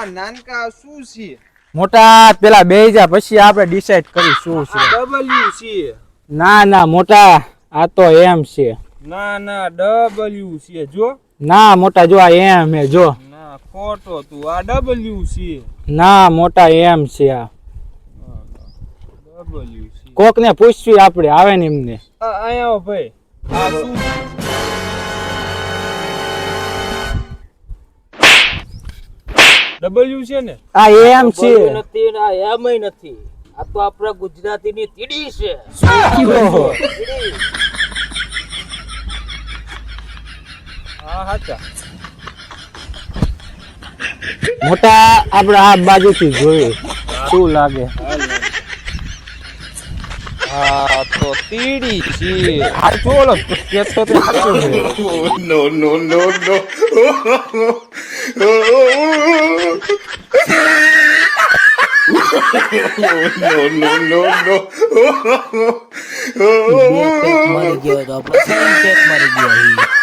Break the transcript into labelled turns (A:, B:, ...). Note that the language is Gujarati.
A: મોટા નાનકા શું છે?
B: મોટા પેલા બેહી જા પછી આપણે ડિસાઈડ કરી શું છે.
A: ડબલ્યુ છે.
B: ના ના મોટા આ તો એમ છે.
A: ના ના ડબલ્યુ છે જો.
B: ના મોટા જો આ એમ હે જો.
A: ના ખોટો તું, આ ડબલ્યુ છે.
B: ના મોટા એમ છે આ.
A: ડબલ્યુ છે.
B: કોક ને પૂછવી આપણે આવે ને એમને.
A: અહીંયા ભાઈ આ શું ડબલ્યુ છે ને?
B: આ એમ છે.
C: નથી ને આ એમય નથી. આ તો આપણા ગુજરાતીની તીડી છે.
B: ઓહો.
A: હા હાચા.
B: મોટા આપણે આ બાજુથી જોઈએ શું લાગે.
A: હા તો તીડી છે. આ ચોલો કેતો તો સાચું છે.
D: No, no, no, no. No, no, no, no.
C: બે પેક મારી ગયો તો આપણે ત્રણ પેક મારી ગયા.